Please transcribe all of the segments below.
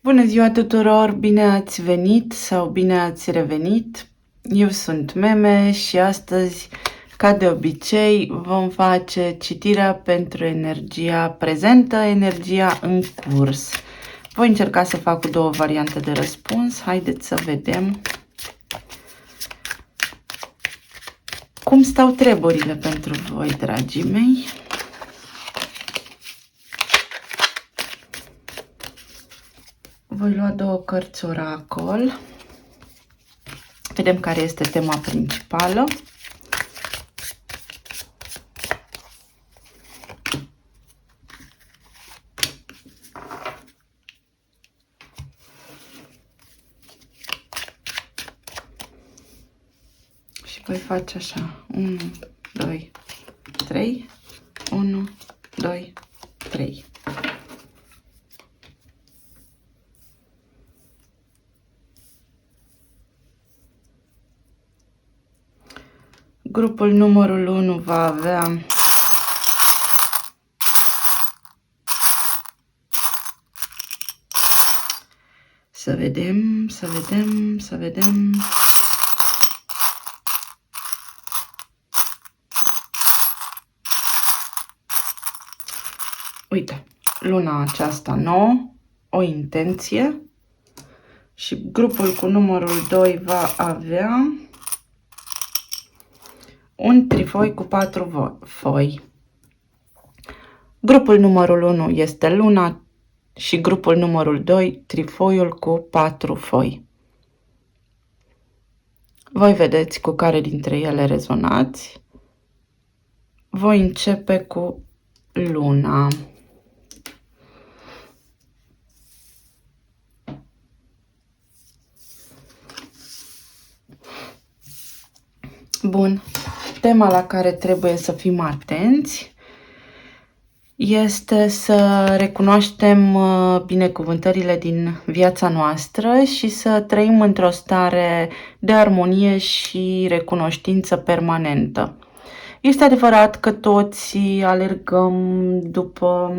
Bună ziua tuturor! Bine ați venit sau bine ați revenit! Eu sunt Meme și astăzi, ca de obicei, vom face citirea pentru energia prezentă, energia în curs. Voi încerca să fac cu două variante de răspuns. Haideți să vedem cum stau treburile pentru voi, dragii mei. Voi lua două cărți oracol. Vedem care este tema principală. Și voi face așa. 1, 2, 3. 1, 2, 3. Grupul numărul 1 va avea să vedem. Uite, luna aceasta nouă, o intenție, și grupul cu numărul 2 va avea un trifoi cu 4 foi. Grupul numărul 1 este luna și grupul numărul 2 trifoiul cu 4 foi. Voi vedeți cu care dintre ele rezonați. Voi începe cu luna. Bun, tema la care trebuie să fim atenți este să recunoaștem binecuvântările din viața noastră și să trăim într-o stare de armonie și recunoștință permanentă. Este adevărat că toți alergăm după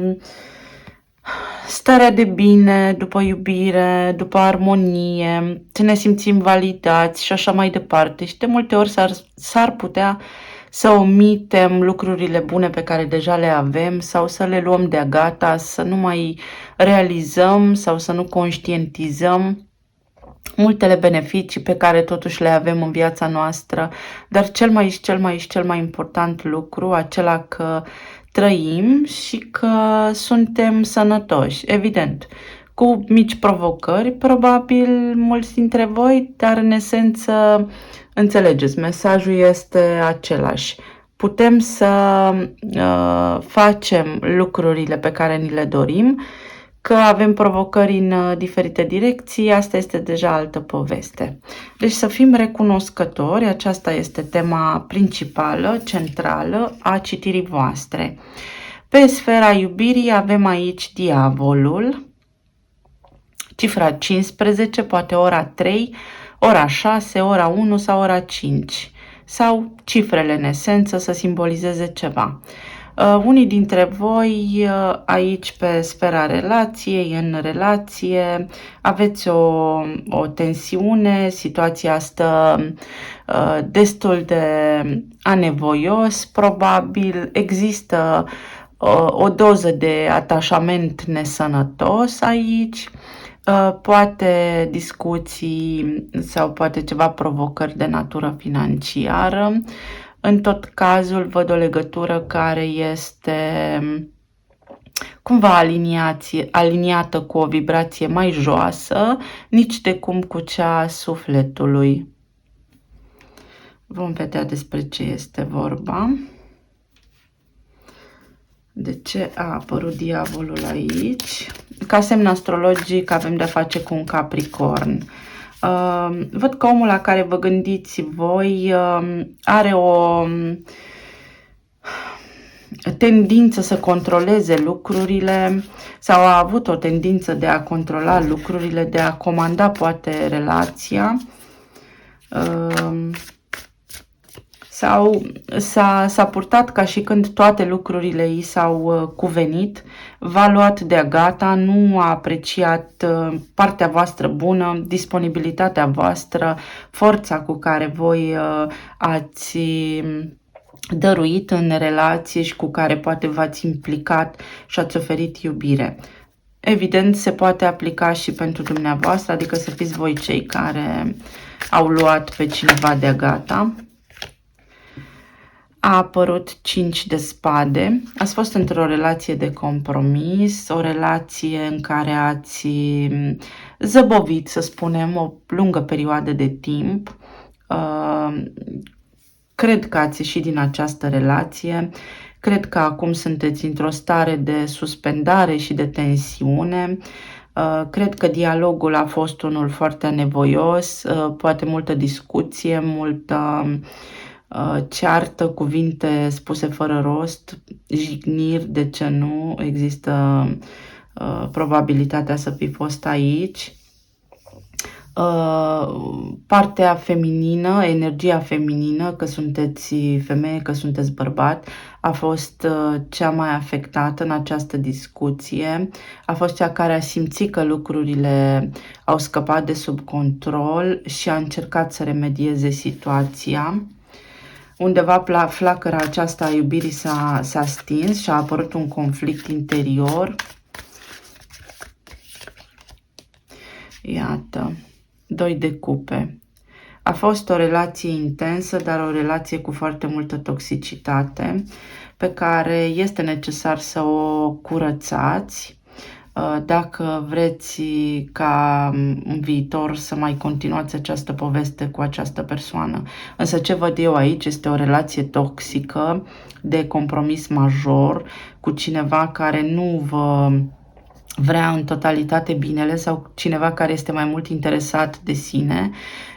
starea de bine, după iubire, după armonie, să ne simțim validați și așa mai departe. Și de multe ori s-ar putea să omitem lucrurile bune pe care deja le avem sau să le luăm de-a gata, să nu mai realizăm sau să nu conștientizăm multele beneficii pe care totuși le avem în viața noastră, dar cel mai important lucru, acela că trăim și că suntem sănătoși. Evident, cu mici provocări, probabil mulți dintre voi, dar în esență, înțelegeți, mesajul este același. Putem să facem lucrurile pe care ni le dorim, că avem provocări în diferite direcții, asta este deja altă poveste. Deci să fim recunoscători, aceasta este tema principală, centrală a citirii voastre. Pe sfera iubirii avem aici diavolul, cifra 15, poate ora 3, ora 6, ora 1 sau ora 5, sau cifrele în esență să simbolizeze ceva. Unii dintre voi aici pe sfera relației, în relație, aveți o tensiune, situația stă destul de anevoios, probabil există o doză de atașament nesănătos aici, poate discuții sau poate ceva provocări de natură financiară. În tot cazul văd o legătură care este cumva aliniată cu o vibrație mai joasă, nici de cum cu cea a sufletului. Vom vedea despre ce este vorba. De ce a apărut diavolul aici? Ca semn astrologic avem de-a face cu un Capricorn. Văd că omul la care vă gândiți voi are o tendință să controleze lucrurile sau a avut o tendință de a controla lucrurile, de a comanda poate relația sau s-a purtat ca și când toate lucrurile i s-au cuvenit, v-a luat de-a gata, nu a apreciat partea voastră bună, disponibilitatea voastră, forța cu care voi ați dăruit în relație și cu care poate v-ați implicat și ați oferit iubire. Evident, se poate aplica și pentru dumneavoastră, adică să fiți voi cei care au luat pe cineva de-a gata. A apărut 5 de spade. Ați fost într-o relație de compromis, o relație în care ați zăbovit, să spunem, o lungă perioadă de timp. Cred că ați ieșit din această relație. Cred că acum sunteți într-o stare de suspendare și de tensiune. Cred că dialogul a fost unul foarte anevoios, poate multă discuție, multă ceartă, cuvinte spuse fără rost, jigniri, de ce nu, există probabilitatea să fi fost aici. Partea feminină, energia feminină, că sunteți femeie, că sunteți bărbat, a fost cea mai afectată în această discuție, a fost cea care a simțit că lucrurile au scăpat de sub control și a încercat să remedieze situația. Undeva flacăra aceasta a iubirii s-a stins și a apărut un conflict interior. Iată. 2 de cupe. A fost o relație intensă, dar o relație cu foarte multă toxicitate, pe care este necesar să o curățați dacă vreți ca în viitor să mai continuați această poveste cu această persoană. Însă ce văd eu aici este o relație toxică, de compromis major, cu cineva care nu vă vrea în totalitate binele sau cineva care este mai mult interesat de sine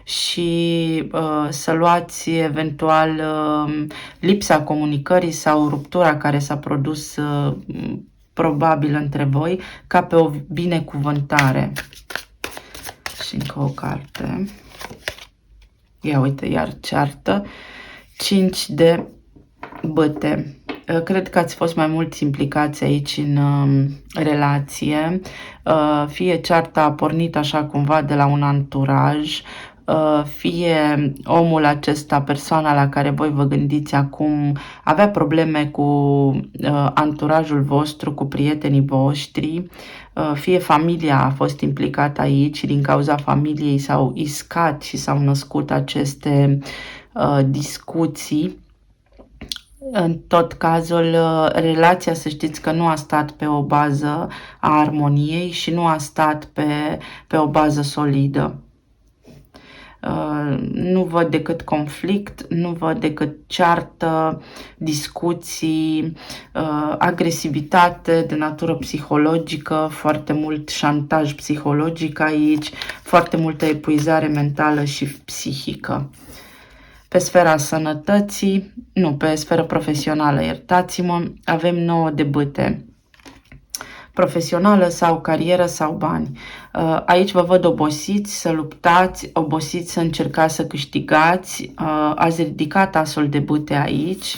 și să luați eventual lipsa comunicării sau ruptura care s-a produs probabil între voi ca pe o binecuvântare. Și încă o carte. Ia uite, iar ceartă. 5 de bâte. Cred că ați fost mai mulți implicați aici în relație. Fie cearta a pornit așa cumva de la un anturaj, fie omul acesta, persoana la care voi vă gândiți acum, avea probleme cu anturajul vostru, cu prietenii voștri, fie familia a fost implicată aici și din cauza familiei s-au iscat și s-au născut aceste discuții. În tot cazul, relația, să știți că nu a stat pe o bază a armoniei și nu a stat pe o bază solidă. Nu văd decât conflict, nu văd decât ceartă, discuții, agresivitate de natură psihologică, foarte mult șantaj psihologic aici, foarte multă epuizare mentală și psihică. Pe sfera sănătății, nu, pe sfera profesională, iertați-mă, avem 9 de bâte. Profesională sau carieră sau bani. Aici vă văd obosiți să luptați, obosiți să încercați să câștigați. Ați ridicat asul de bâte aici.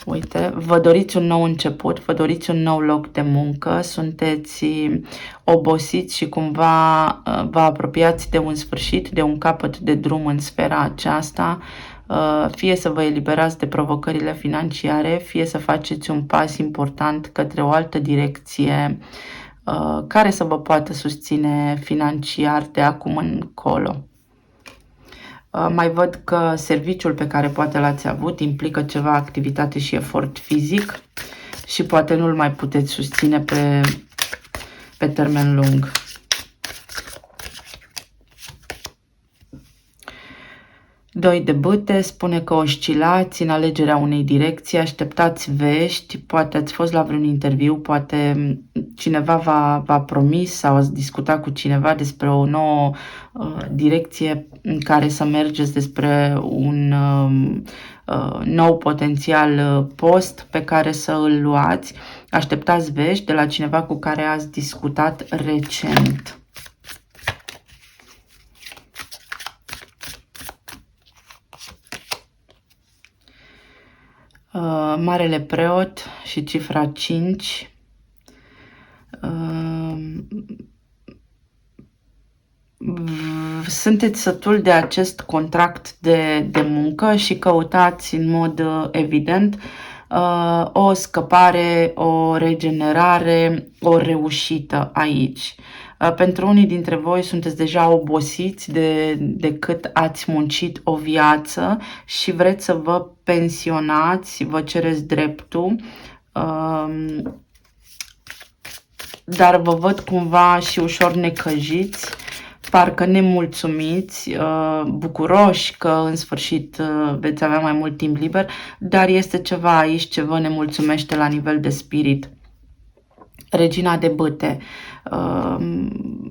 Uite, vă doriți un nou început, vă doriți un nou loc de muncă, sunteți obosiți și cumva vă apropiați de un sfârșit, de un capăt de drum în sfera aceasta, fie să vă eliberați de provocările financiare, fie să faceți un pas important către o altă direcție care să vă poată susține financiar de acum încolo. Mai văd că serviciul pe care poate l-ați avut implică ceva activitate și efort fizic și poate nu-l mai puteți susține pe termen lung. Doi de bâte spune că oscilați în alegerea unei direcții, așteptați vești, poate ați fost la vreun interviu, poate cineva v-a promis sau ați discutat cu cineva despre o nouă direcție în care să mergeți, despre un nou potențial post pe care să îl luați. Așteptați vești de la cineva cu care ați discutat recent. Marele Preot și cifra 5. Sunteți sătuli de acest contract de muncă și căutați în mod evident o scăpare, o regenerare, o reușită aici. Pentru unii dintre voi sunteți deja obosiți de cât ați muncit o viață și vreți să vă pensionați, vă cereți dreptul, dar vă văd cumva și ușor necăjiți, parcă nemulțumiți, bucuroși că în sfârșit veți avea mai mult timp liber, dar este ceva aici ce vă nemulțumește la nivel de spirit. Regina de bâte.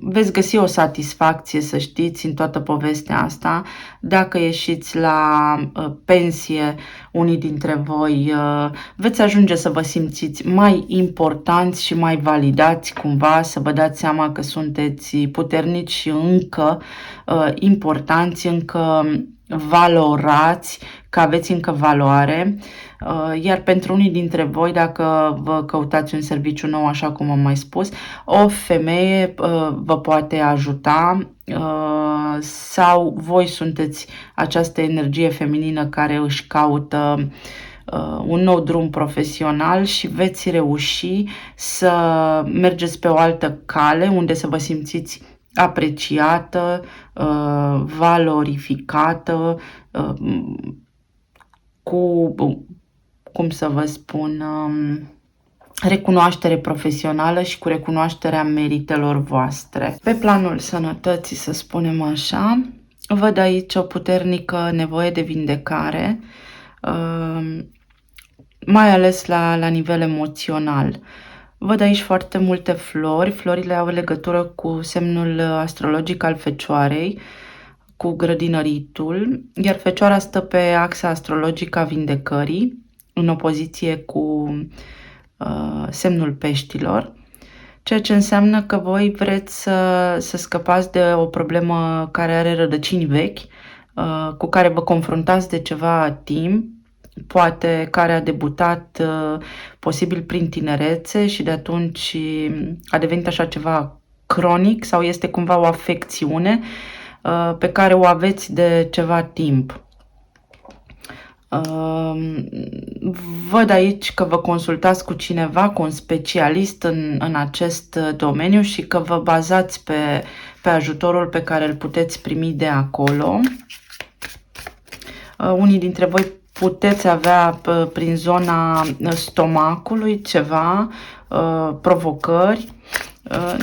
Veți găsi o satisfacție, să știți, în toată povestea asta. Dacă ieșiți la pensie, unii dintre voi veți ajunge să vă simțiți mai importanți și mai validați cumva, să vă dați seama că sunteți puternici și încă importanți, încă valorați, că aveți încă valoare. Iar pentru unii dintre voi, dacă vă căutați un serviciu nou, așa cum am mai spus, o femeie vă poate ajuta sau voi sunteți această energie feminină care își caută un nou drum profesional și veți reuși să mergeți pe o altă cale unde să vă simțiți apreciată, valorificată, cu, cum să vă spun, recunoaștere profesională și cu recunoașterea meritelor voastre. Pe planul sănătății, să spunem așa, văd aici o puternică nevoie de vindecare, mai ales la nivel emoțional. Văd aici foarte multe flori. Florile au legătură cu semnul astrologic al Fecioarei, cu grădinăritul, iar Fecioara stă pe axa astrologică a vindecării, în opoziție cu semnul Peștilor, ceea ce înseamnă că voi vreți să scăpați de o problemă care are rădăcini vechi, cu care vă confruntați de ceva timp, poate care a debutat posibil prin tinerețe și de atunci a devenit așa ceva cronic sau este cumva o afecțiune pe care o aveți de ceva timp. Văd aici că vă consultați cu cineva, cu un specialist în acest domeniu și că vă bazați pe ajutorul pe care îl puteți primi de acolo. Unii dintre voi puteți avea prin zona stomacului ceva, provocări,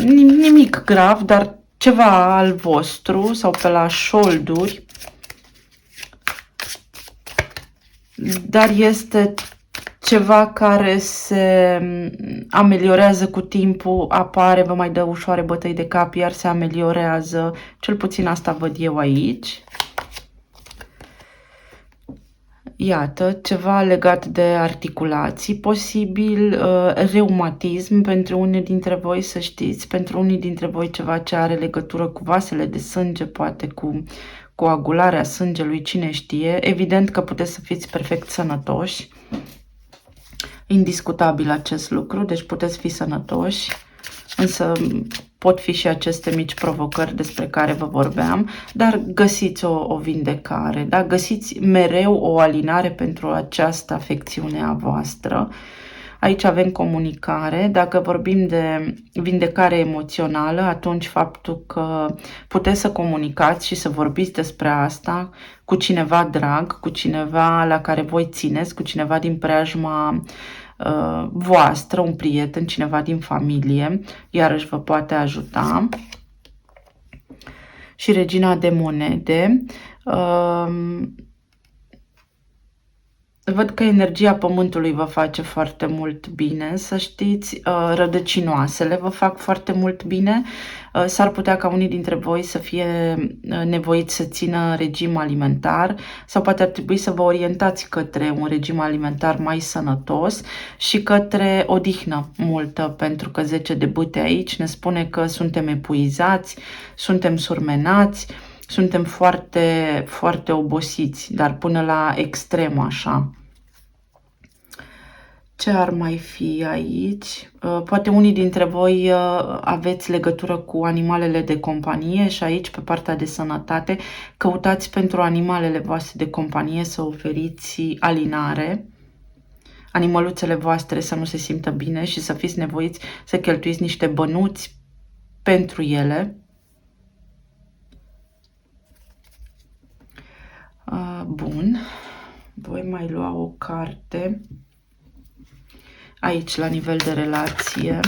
nimic grav, dar ceva al vostru sau pe la șolduri, dar este ceva care se ameliorează cu timpul, apare, vă mai dă ușoare bătăi de cap, iar se ameliorează, cel puțin asta văd eu aici. Iată, ceva legat de articulații, posibil reumatism pentru unii dintre voi, să știți, pentru unii dintre voi ceva ce are legătură cu vasele de sânge, poate cu coagularea sângelui, cine știe. Evident că puteți să fiți perfect sănătoși, indiscutabil acest lucru, deci puteți fi sănătoși, însă pot fi și aceste mici provocări despre care vă vorbeam, dar găsiți o vindecare, da? Găsiți mereu o alinare pentru această afecțiune a voastră. Aici avem comunicare. Dacă vorbim de vindecare emoțională, atunci faptul că puteți să comunicați și să vorbiți despre asta cu cineva drag, cu cineva la care voi țineți, cu cineva din preajma voastră, un prieten, cineva din familie, iarăși vă poate ajuta. Și regina de monede. Văd că energia pământului vă face foarte mult bine, să știți, rădăcinoasele vă fac foarte mult bine. S-ar putea ca unii dintre voi să fie nevoiți să țină regim alimentar sau poate ar trebui să vă orientați către un regim alimentar mai sănătos și către odihnă multă, pentru că 10 de bâte aici ne spune că suntem epuizați, suntem surmenați, suntem foarte, foarte obosiți, dar până la extrem așa. Ce ar mai fi aici? Poate unii dintre voi aveți legătură cu animalele de companie și aici, pe partea de sănătate, căutați pentru animalele voastre de companie să oferiți alinare. Animăluțele voastre să nu se simtă bine și să fiți nevoiți să cheltuiți niște bănuți pentru ele. Bun. Voi mai lua o carte. Aici, la nivel de relație.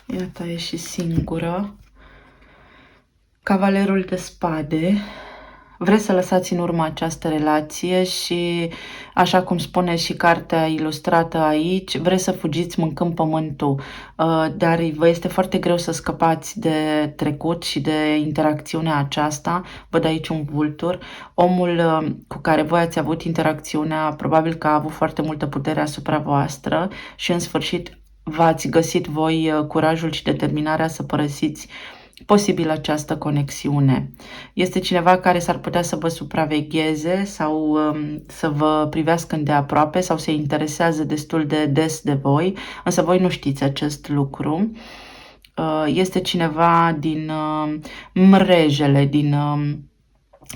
Iată, e și singură. Cavalerul de spade. Vreți să lăsați în urmă această relație și, așa cum spune și cartea ilustrată aici, vreți să fugiți mâncând pământul, dar vă este foarte greu să scăpați de trecut și de interacțiunea aceasta. Văd aici un vultur. Omul cu care voi ați avut interacțiunea probabil că a avut foarte multă putere asupra voastră și în sfârșit v-ați găsit voi curajul și determinarea să părăsiți posibil această conexiune. Este cineva care s-ar putea să vă supravegheze sau să vă privească îndeaproape sau se interesează destul de des de voi, însă voi nu știți acest lucru. Este cineva din mrejele, din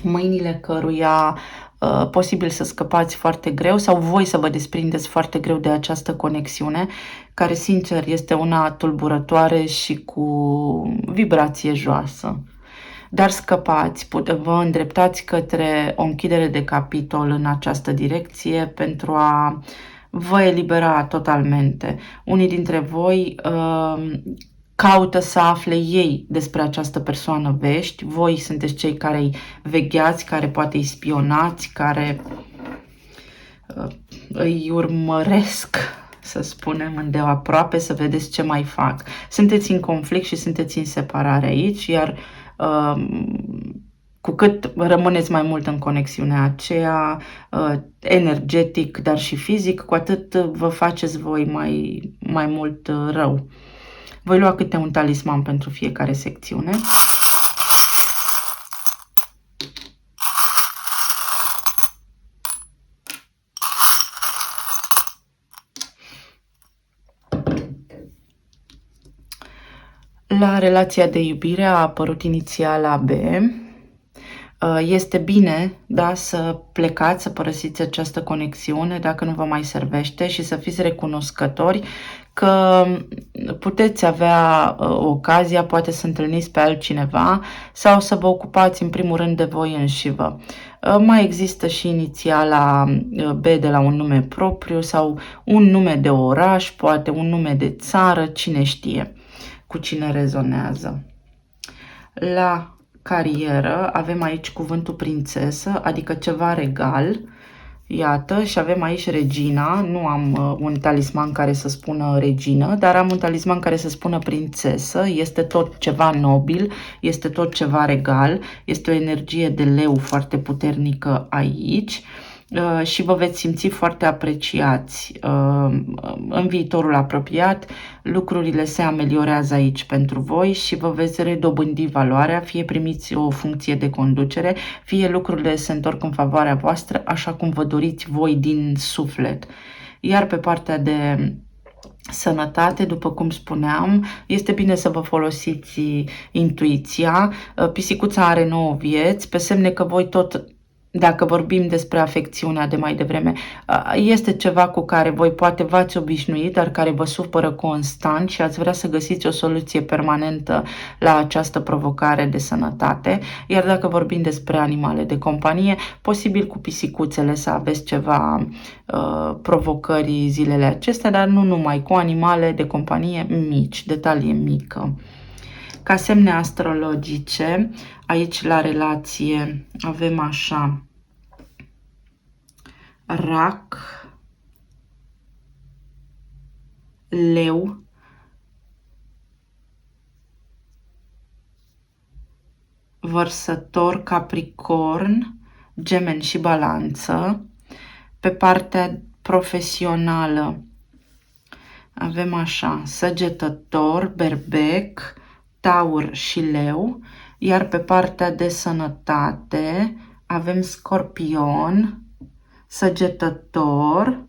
mâinile căruia posibil să scăpați foarte greu sau voi să vă desprindeți foarte greu de această conexiune, care sincer este una tulburătoare și cu vibrație joasă. Dar scăpați, vă îndreptați către o închidere de capitol în această direcție pentru a vă elibera totalmente. Unii dintre voi caută să afle ei despre această persoană vești. Voi sunteți cei care îi vegheați, care poate îi spionați, care îi urmăresc, să spunem, îndeaproape, să vedeți ce mai fac. Sunteți în conflict și sunteți în separare aici, iar cu cât rămâneți mai mult în conexiunea aceea, energetic, dar și fizic, cu atât vă faceți voi mai mult rău. Voi lua câte un talisman pentru fiecare secțiune. La relația de iubire a apărut inițiala B. Este bine, da, să plecați, să părăsiți această conexiune dacă nu vă mai servește și să fiți recunoscători că puteți avea ocazia, poate să întâlniți pe altcineva sau să vă ocupați în primul rând de voi înșivă. Mai există și inițiala B de la un nume propriu sau un nume de oraș, poate un nume de țară, cine știe cu cine rezonează. La carieră avem aici cuvântul prințesă, adică ceva regal. Iată, și avem aici regina. Nu am un talisman care să spună regină, dar am un talisman care să spună prințesă. Este tot ceva nobil, este tot ceva regal, este o energie de leu foarte puternică aici. Și vă veți simți foarte apreciați în viitorul apropiat. Lucrurile se ameliorează aici pentru voi și vă veți redobândi valoarea, fie primiți o funcție de conducere, fie lucrurile se întorc în favoarea voastră așa cum vă doriți voi din suflet. Iar pe partea de sănătate, după cum spuneam, este bine să vă folosiți intuiția. Pisicuța are 9 vieți, pe semne că voi tot, dacă vorbim despre afecțiunea de mai devreme, este ceva cu care voi poate v-ați obișnuit, dar care vă supără constant și ați vrea să găsiți o soluție permanentă la această provocare de sănătate. Iar dacă vorbim despre animale de companie, posibil cu pisicuțele să aveți ceva provocări zilele acestea, dar nu numai, cu animale de companie mici, de talie mică. Ca semne astrologice, aici la relație avem așa: Rac, Leu, Vărsător, Capricorn, Gemeni și Balanță. Pe partea profesională avem așa: Săgetător, Berbec, Taur și Leu, iar pe partea de sănătate avem Scorpion, Săgetător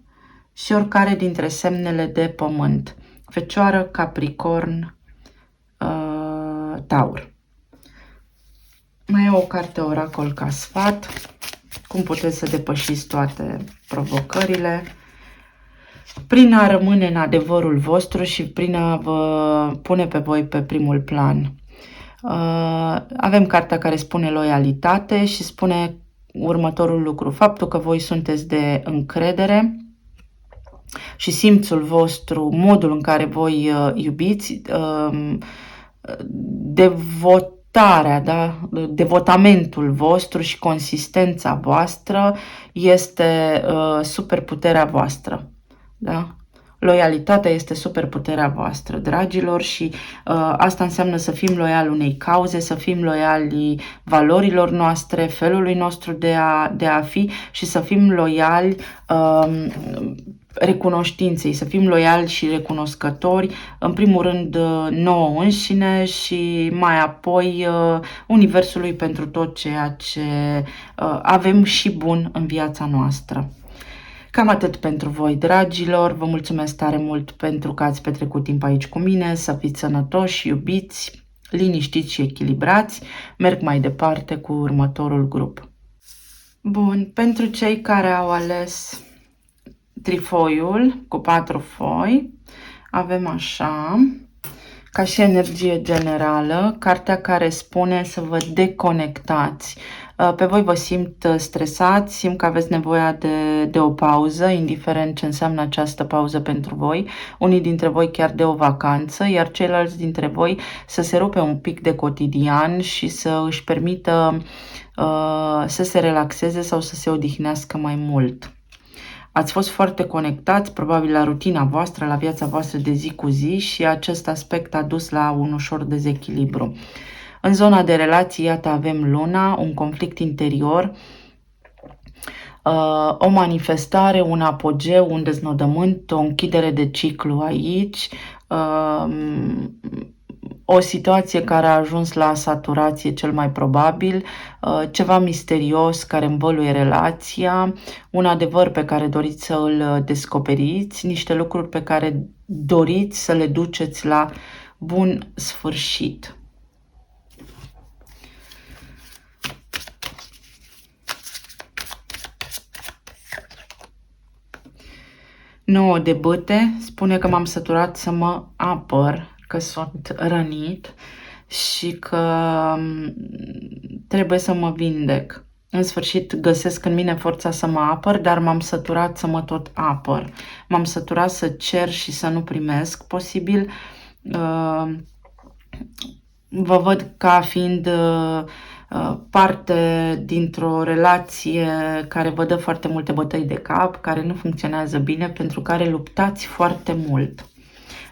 și oricare dintre semnele de pământ. Fecioară, Capricorn, Taur. Mai e o carte oracol ca sfat. Cum puteți să depășiți toate provocările prin a rămâne în adevărul vostru și prin a vă pune pe voi pe primul plan. Avem cartea care spune loialitate și spune următorul lucru. Faptul că voi sunteți de încredere și simțul vostru, modul în care voi iubiți, devotarea, da? Devotamentul vostru și consistența voastră este superputerea voastră. Da? Loialitatea este superputerea voastră, dragilor, și asta înseamnă să fim loiali unei cauze, să fim loiali valorilor noastre, felului nostru de a fi și să fim loiali recunoștinței, să fim loiali și recunoscători, în primul rând nouă înșine și mai apoi Universului pentru tot ceea ce avem și bun în viața noastră. Cam atât pentru voi, dragilor. Vă mulțumesc tare mult pentru că ați petrecut timp aici cu mine. Să fiți sănătoși, iubiți, liniștiți și echilibrați. Merg mai departe cu următorul grup. Bun, pentru cei care au ales trifoiul cu 4 foi, avem așa, ca și energie generală, cartea care spune să vă deconectați. Pe voi vă simt stresați, simt că aveți nevoie de o pauză, indiferent ce înseamnă această pauză pentru voi. Unii dintre voi chiar de o vacanță, iar ceilalți dintre voi să se rupe un pic de cotidian și să își permită să se relaxeze sau să se odihnească mai mult. Ați fost foarte conectați, probabil, la rutina voastră, la viața voastră de zi cu zi și acest aspect a dus la un ușor dezechilibru. În zona de relații, iată, avem luna, un conflict interior, o manifestare, un apogeu, un deznodământ, o închidere de ciclu aici, o situație care a ajuns la saturație cel mai probabil, ceva misterios care învăluie relația, un adevăr pe care doriți să îl descoperiți, niște lucruri pe care doriți să le duceți la bun sfârșit. Nouă de bâte spune că m-am săturat să mă apăr, că sunt rănit și că trebuie să mă vindec. În sfârșit găsesc în mine forța să mă apăr, dar m-am săturat să mă tot apăr. M-am săturat să cer și să nu primesc, posibil. Vă văd ca fiind parte dintr-o relație care vă dă foarte multe bătăi de cap, care nu funcționează bine, pentru care luptați foarte mult,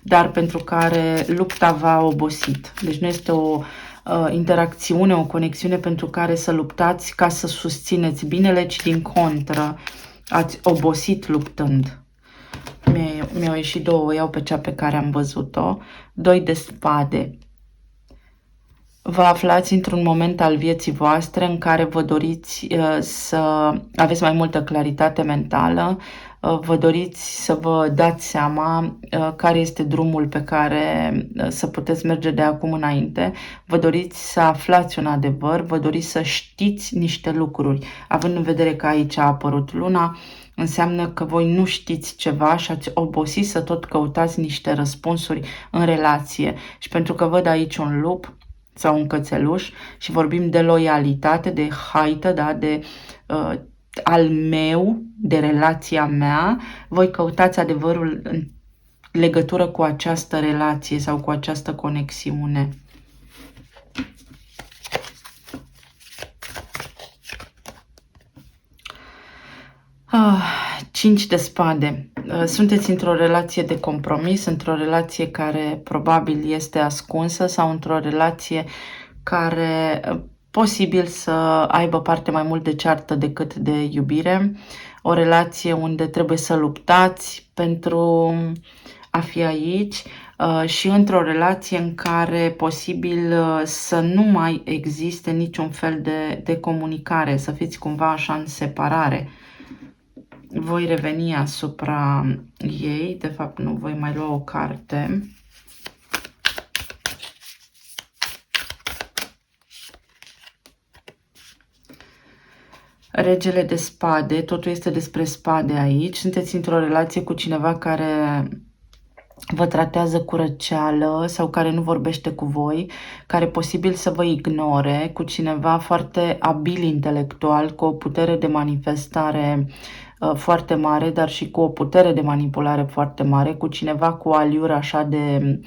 dar pentru care lupta v-a obosit. Deci nu este o interacțiune, o conexiune pentru care să luptați ca să susțineți binele, ci din contră ați obosit luptând. Mi-au ieșit două, iau pe cea pe care am văzut-o. 2 de spade. Vă aflați într-un moment al vieții voastre în care vă doriți să aveți mai multă claritate mentală, vă doriți să vă dați seama care este drumul pe care să puteți merge de acum înainte, vă doriți să aflați un adevăr, vă doriți să știți niște lucruri. Având în vedere că aici a apărut luna, înseamnă că voi nu știți ceva și ați obosit să tot căutați niște răspunsuri în relație. Și pentru că văd aici un lup sau un cățeluș și vorbim de loialitate, de haită, da, de al meu, de relația mea, voi căutați adevărul în legătură cu această relație sau cu această conexiune. Cinci de spade. Sunteți într-o relație de compromis, într-o relație care probabil este ascunsă sau într-o relație care posibil să aibă parte mai mult de ceartă decât de iubire. O relație unde trebuie să luptați pentru a fi aici și într-o relație în care posibil să nu mai existe niciun fel de comunicare, să fiți cumva așa în separare. voi reveni asupra ei. De fapt, nu, voi mai lua o carte. Regele de spade, totul este despre spade aici. Sunteți într-o relație cu cineva care vă tratează cu răceală sau care nu vorbește cu voi, care posibil să vă ignore, cu cineva foarte abil intelectual, cu o putere de manifestare foarte mare, dar și cu o putere de manipulare foarte mare, cu cineva cu o aliură așa de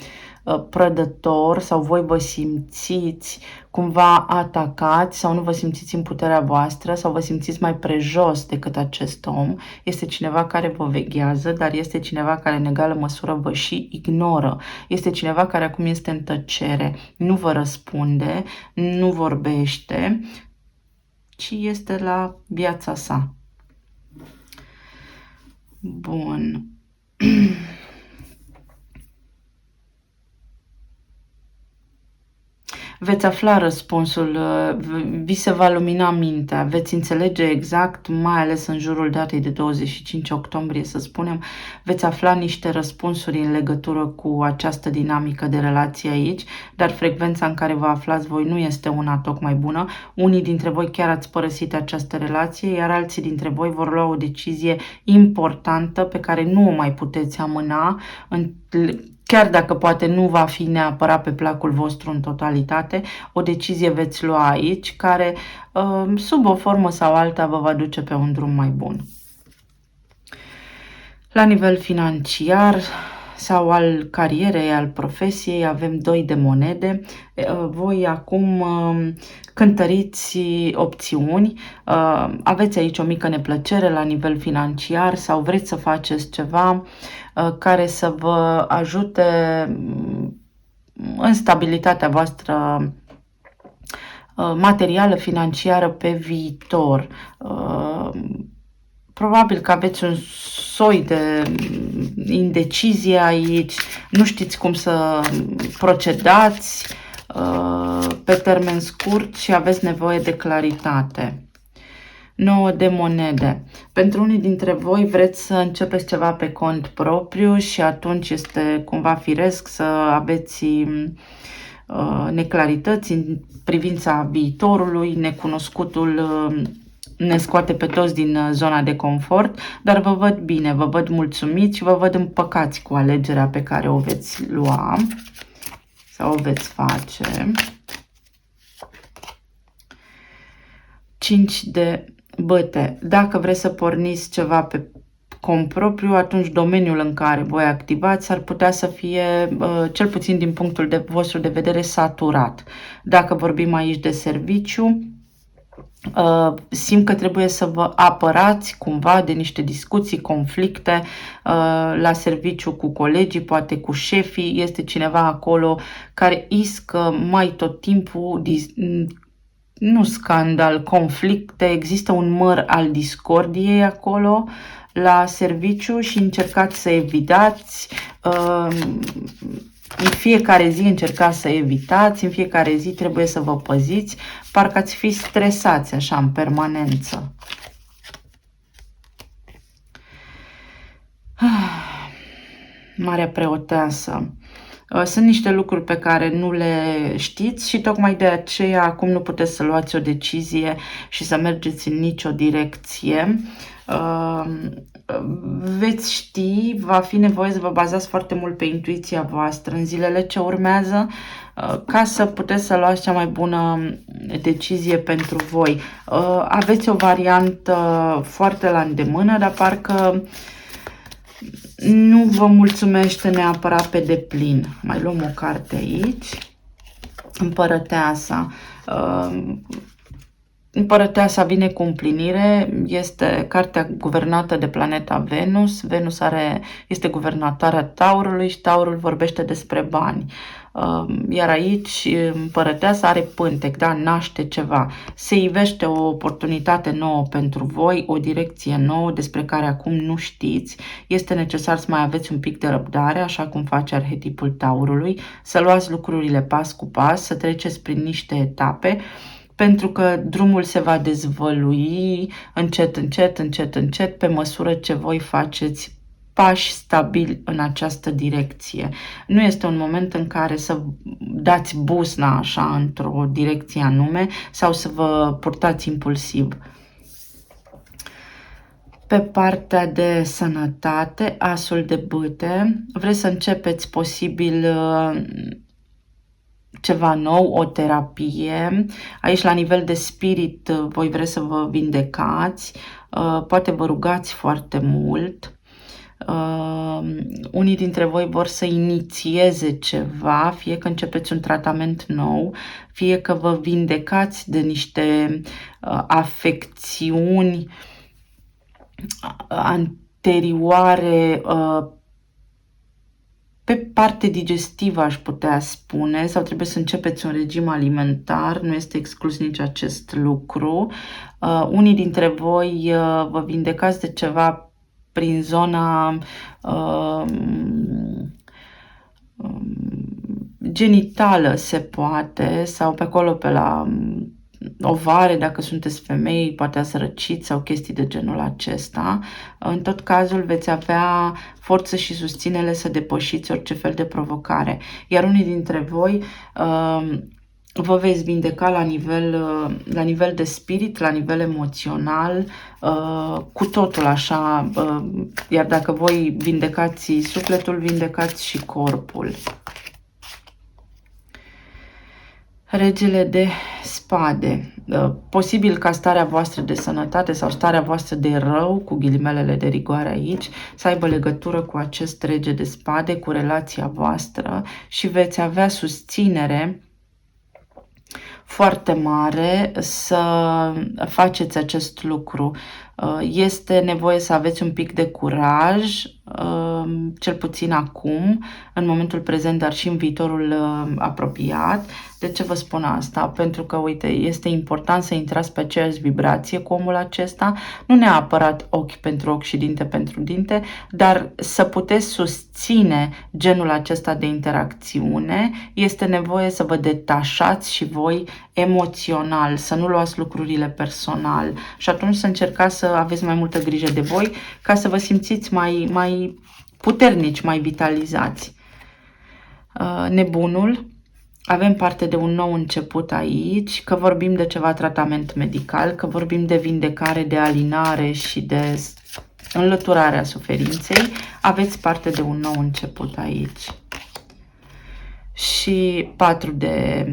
prădător sau voi vă simțiți cumva atacați sau nu vă simțiți în puterea voastră sau vă simțiți mai prejos decât acest om. Este cineva care vă veghează, dar este cineva care în egală măsură vă și ignoră. Este cineva care acum este în tăcere, nu vă răspunde, nu vorbește, ci este la viața sa. Bun. Veți afla răspunsul, vi se va lumina mintea, veți înțelege exact, mai ales în jurul datei de 25 octombrie, să spunem, veți afla niște răspunsuri în legătură cu această dinamică de relație aici, dar frecvența în care vă aflați voi nu este una tocmai bună. Unii dintre voi chiar ați părăsit această relație, iar alții dintre voi vor lua o decizie importantă pe care nu o mai puteți amâna, chiar dacă poate nu va fi neapărat pe placul vostru în totalitate, o decizie veți lua aici care, sub o formă sau alta, vă va duce pe un drum mai bun. La nivel financiar sau al carierei, al profesiei, avem 2 de monede. Voi acum cântăriți opțiuni, aveți aici o mică neplăcere la nivel financiar sau vreți să faceți ceva care să vă ajute în stabilitatea voastră materială, financiară pe viitor. Probabil că aveți un soi de indecizie aici, nu știți cum să procedați pe termen scurt și aveți nevoie de claritate. 9 de monede. Pentru unii dintre voi vreți să începeți ceva pe cont propriu și atunci este cumva firesc să aveți neclarități în privința viitorului, necunoscutul ne scoate pe toți din zona de confort, dar vă văd bine, vă văd mulțumiți și vă văd împăcați cu alegerea pe care o veți lua sau o veți face. 5 de băte. Dacă vreți să porniți ceva pe cont propriu, atunci domeniul în care voi activați ar putea să fie, cel puțin din punctul vostru de vedere, saturat. Dacă vorbim aici de serviciu, simt că trebuie să vă apărați cumva de niște discuții, conflicte la serviciu cu colegii, poate cu șefii. Este cineva acolo care iscă mai tot timpul, nu scandal, conflicte, există un măr al discordiei acolo la serviciu și încercați să evitați. În fiecare zi încercați să evitați, în fiecare zi trebuie să vă păziți, parcă ați fi stresați așa în permanență. Marea Preoteasă. Sunt niște lucruri pe care nu le știți și tocmai de aceea acum nu puteți să luați o decizie și să mergeți în nicio direcție. Veți ști, va fi nevoie să vă bazați foarte mult pe intuiția voastră în zilele ce urmează ca să puteți să luați cea mai bună decizie pentru voi. Aveți o variantă foarte la îndemână, dar parcă nu vă mulțumește neapărat pe deplin. Mai luăm o carte aici. Împărăteasa. Împărăteasa vine cu împlinire, este cartea guvernată de planeta Venus. Venus este guvernatoarea Taurului și Taurul vorbește despre bani. Iar aici împărăteasa are pântec, da? Naște ceva. Se ivește o oportunitate nouă pentru voi, o direcție nouă despre care acum nu știți. Este necesar să mai aveți un pic de răbdare, așa cum face arhetipul Taurului, să luați lucrurile pas cu pas, să treceți prin niște etape. pentru că drumul se va dezvălui încet, încet, încet, încet, pe măsură ce voi faceți pași stabili în această direcție. Nu este un moment în care să dați busna așa într-o direcție anume sau să vă purtați impulsiv. Pe partea de sănătate, asul de bâte, vreți să începeți posibil ceva nou, o terapie. Aici, la nivel de spirit, voi vreți să vă vindecați, poate vă rugați foarte mult. Unii dintre voi vor să inițieze ceva, fie că începeți un tratament nou, fie că vă vindecați de niște afecțiuni anterioare pe parte digestivă, aș putea spune, sau trebuie să începeți un regim alimentar, nu este exclus nici acest lucru. Unii dintre voi vă vindecați de ceva prin zona genitală, se poate, sau pe acolo pe la ovare, dacă sunteți femei, poate ați răcit sau chestii de genul acesta. În tot cazul veți avea forță și susținere să depășiți orice fel de provocare. Iar unii dintre voi vă veți vindeca la nivel de spirit, la nivel emoțional, cu totul așa, iar dacă voi vindecați sufletul, vindecați și corpul. Regele de spade. Posibil ca starea voastră de sănătate sau starea voastră de rău, cu ghilimelele de rigoare aici, să aibă legătură cu acest rege de spade, cu relația voastră și veți avea susținere foarte mare să faceți acest lucru. Este nevoie să aveți un pic de curaj, cel puțin acum, în momentul prezent, dar și în viitorul apropiat. De ce vă spun asta? Pentru că, uite, este important să intrați pe aceeași vibrație cu omul acesta, nu neapărat ochi pentru ochi și dinte pentru dinte, dar să puteți susține genul acesta de interacțiune. Este nevoie să vă detașați și voi emoțional, să nu luați lucrurile personal și atunci să încercați să aveți mai multă grijă de voi ca să vă simțiți mai puternici, mai vitalizați. Nebunul. Avem parte de un nou început aici, că vorbim de ceva tratament medical, că vorbim de vindecare, de alinare și de înlăturarea suferinței. Aveți parte de un nou început aici. Și 4 de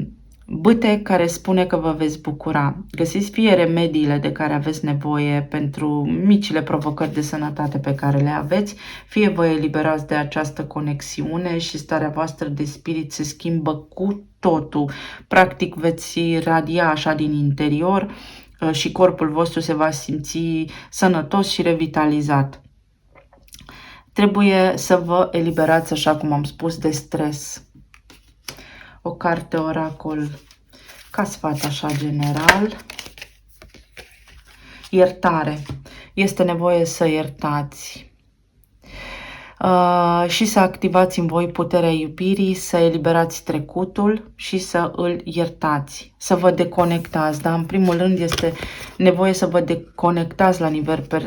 bâte, care spune că vă veți bucura. Găsiți fie remediile de care aveți nevoie pentru micile provocări de sănătate pe care le aveți, fie vă eliberați de această conexiune și starea voastră de spirit se schimbă cu totul. Practic veți radia așa din interior și corpul vostru se va simți sănătos și revitalizat. Trebuie să vă eliberați, așa cum am spus, de stres. O carte oracol ca sfat așa general. Iertare. Este nevoie să iertați și să activați în voi puterea iubirii, să eliberați trecutul și să îl iertați, să vă deconectați. Dar în primul rând este nevoie să vă deconectați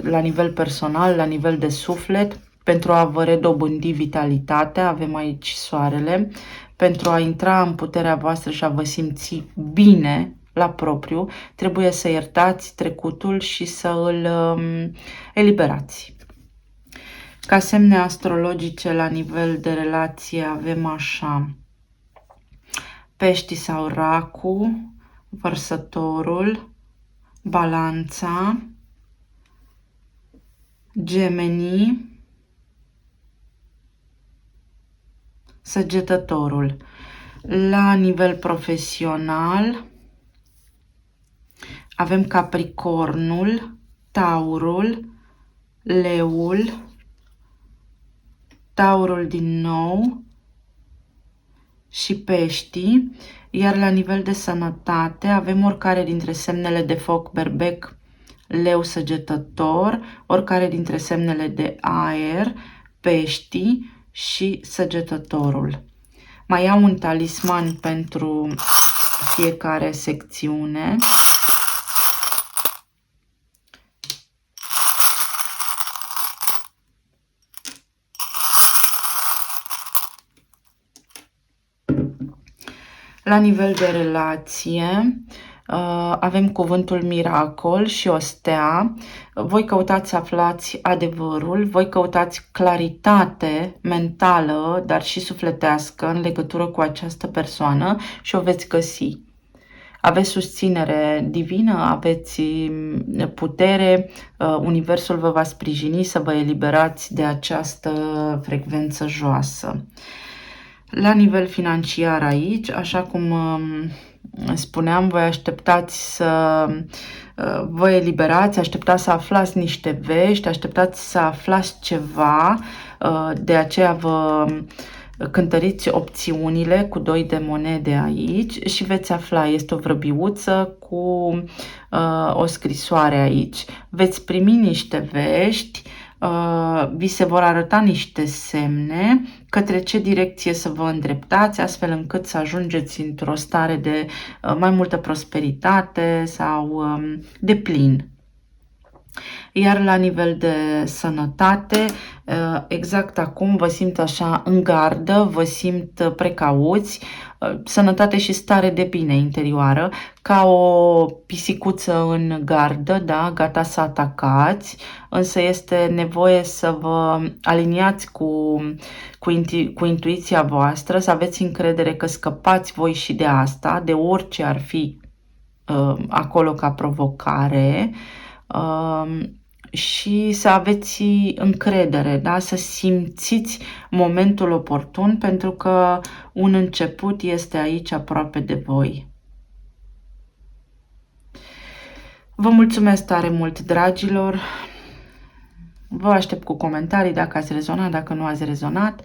la nivel personal, la nivel de suflet, pentru a vă redobândi vitalitatea. Avem aici soarele. Pentru a intra în puterea voastră și a vă simți bine la propriu, trebuie să iertați trecutul și să îl eliberați. Ca semne astrologice la nivel de relație avem așa: Peștii sau Racu, Vărsătorul, Balanța, Gemenii, Săgetătorul. La nivel profesional avem Capricornul, Taurul, Leul, Taurul din nou și Peștii. Iar la nivel de sănătate avem oricare dintre semnele de foc, Berbec, Leu, Săgetător, oricare dintre semnele de aer, Peștii și Săgetătorul. Mai am un talisman pentru fiecare secțiune. La nivel de relație, avem cuvântul miracol și o stea. Voi căutați să aflați adevărul, voi căutați claritate mentală, dar și sufletească în legătură cu această persoană și o veți găsi. Aveți susținere divină, aveți putere, Universul vă va sprijini să vă eliberați de această frecvență joasă. La nivel financiar aici, așa cum spuneam, voi așteptați să vă eliberați, așteptați să aflați niște vești, așteptați să aflați ceva, de aceea vă cântăriți opțiunile cu 2 de monede aici și veți afla, este o vrăbiuță cu o scrisoare aici. Veți primi niște vești, vi se vor arăta niște semne către ce direcție să vă îndreptați, astfel încât să ajungeți într-o stare de mai multă prosperitate sau de plin. Iar la nivel de sănătate, exact acum vă simt așa în gardă, vă simt precauți, sănătate și stare de bine interioară, ca o pisicuță în gardă, da, gata să atacați, însă este nevoie să vă aliniați cu intuiția voastră, să aveți încredere că scăpați voi și de asta, de orice ar fi acolo ca provocare, și să aveți încredere, da? Să simțiți momentul oportun, pentru că un început este aici aproape de voi. Vă mulțumesc tare mult, dragilor! Vă aștept cu comentarii dacă ați rezonat, dacă nu ați rezonat.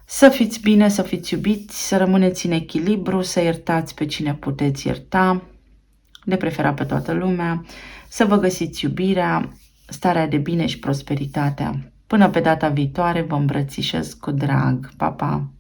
Să fiți bine, să fiți iubiți, să rămâneți în echilibru, să iertați pe cine puteți ierta, de preferat pe toată lumea, să vă găsiți iubirea, starea de bine și prosperitatea. Până pe data viitoare, vă îmbrățișez cu drag. Pa, pa!